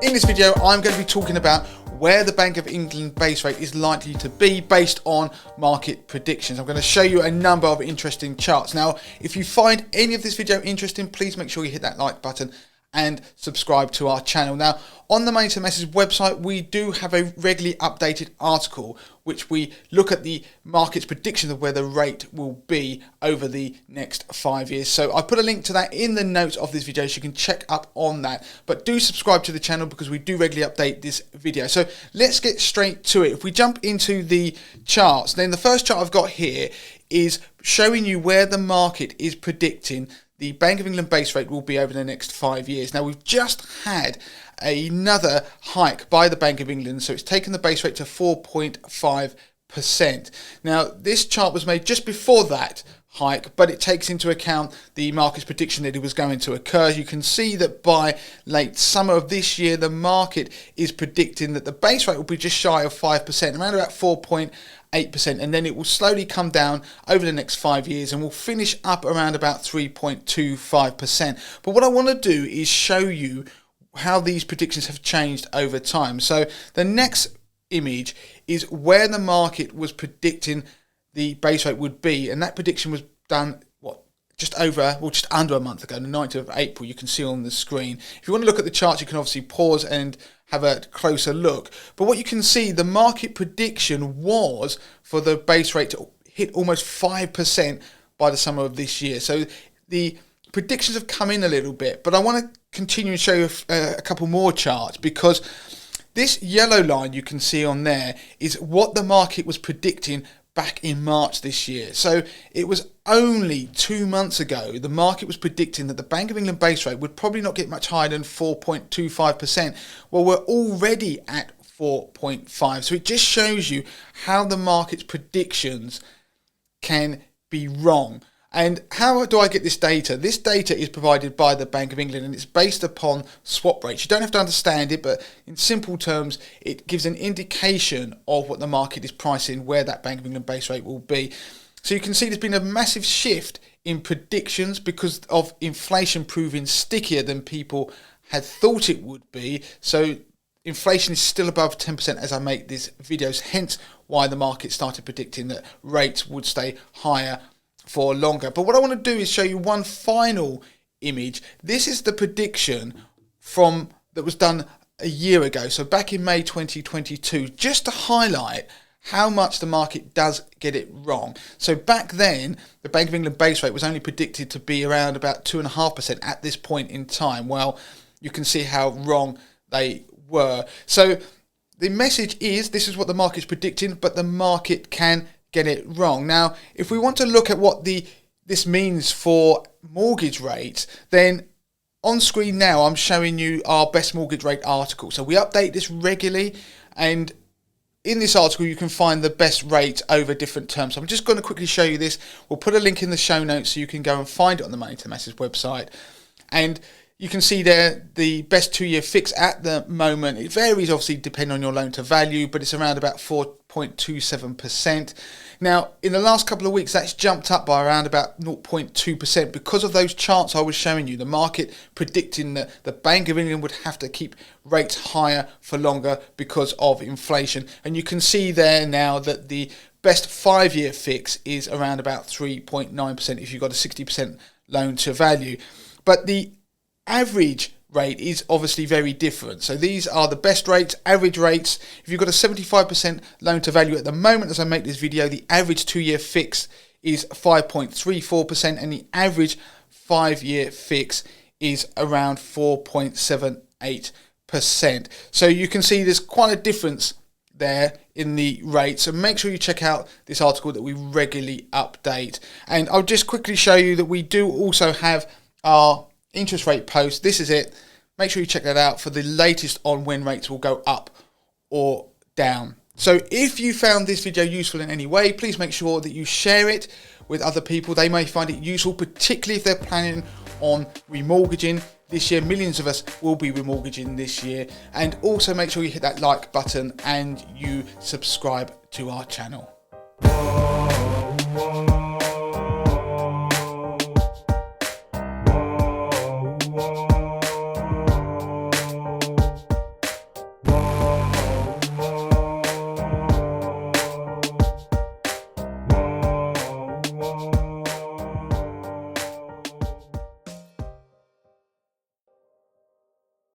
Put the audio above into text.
In this video, I'm going to be talking about where the Bank of England base rate is likely to be based on market predictions. I'm going to show you a number of interesting charts. Now, if you find any of this video interesting, please make sure you hit that like button and subscribe to our channel. Now, on the Money to Message website, we do have a regularly updated article which we look at the market's prediction of where the rate will be over the next 5 years. So I put a link to that in the notes of this video so you can check up on that. But do subscribe to the channel because we do regularly update this video. So let's get straight to it. If we jump into the charts, then the first chart I've got here is showing you where the market is predicting the Bank of England base rate will be over the next 5 years. Now, we've just had another hike by the Bank of England, so it's taken the base rate to 4.5%. Now, this chart was made just before that hike, but it takes into account the market's prediction that it was going to occur. You can see that by late summer of this year, the market is predicting that the base rate will be just shy of 5%, around about 4.8%, and then it will slowly come down over the next 5 years and will finish up around about 3.25%. But what I want to do is show you how these predictions have changed over time. So the next image is where the market was predicting the base rate would be, and that prediction was done just under a month ago, the 9th of April. You can see on the screen. If you want to look at the charts, you can obviously pause and have a closer look. But what you can see, the market prediction was for the base rate to hit almost 5% by the summer of this year. So the predictions have come in a little bit, but I want to continue and show you a couple more charts, because this yellow line you can see on there is what the market was predicting back in March this year. So it was only 2 months ago the market was predicting that the Bank of England base rate would probably not get much higher than 4.25%. Well, we're already at 4.5. So it just shows you how the market's predictions can be wrong. And how do I get this data? This data is provided by the Bank of England, and it's based upon swap rates. You don't have to understand it, but in simple terms, it gives an indication of what the market is pricing, where that Bank of England base rate will be. So you can see there's been a massive shift in predictions because of inflation proving stickier than people had thought it would be. So inflation is still above 10% as I make these videos, hence why the market started predicting that rates would stay higher for longer. But what I want to do is show you one final image. This is the prediction that was done a year ago, so back in May 2022, just to highlight how much the market does get it wrong. So back then, the Bank of England base rate was only predicted to be around about 2.5% at this point in time. Well, you can see how wrong they were. So the message is, this is what the market's predicting, but the market can get it wrong. Now, if we want to look at what this means for mortgage rates, then on screen now I'm showing you our best mortgage rate article. So we update this regularly, and in this article you can find the best rates over different terms. So I'm just going to quickly show you this. We'll put a link in the show notes so you can go and find it on the Money to Message website. And you can see there the best 2-year fix at the moment. It varies obviously depending on your loan to value, but it's around about 4.27%. Now, in the last couple of weeks, that's jumped up by around about 0.2% because of those charts I was showing you, the market predicting that the Bank of England would have to keep rates higher for longer because of inflation. And you can see there now that the best 5-year fix is around about 3.9% if you've got a 60% loan to value. But the average rate is obviously very different. So these are the best rates, average rates. If you've got a 75% loan to value at the moment, as I make this video, the average 2-year fix is 5.34%, and the average 5-year fix is around 4.78%. So you can see there's quite a difference there in the rate. So make sure you check out this article that we regularly update. And I'll just quickly show you that we do also have our interest rate post. This is it. Make sure you check that out for the latest on when rates will go up or down. So if you found this video useful in any way, please make sure that you share it with other people. They may find it useful, particularly if they're planning on remortgaging this year. Millions of us will be remortgaging this year. And also make sure you hit that like button and you subscribe to our channel.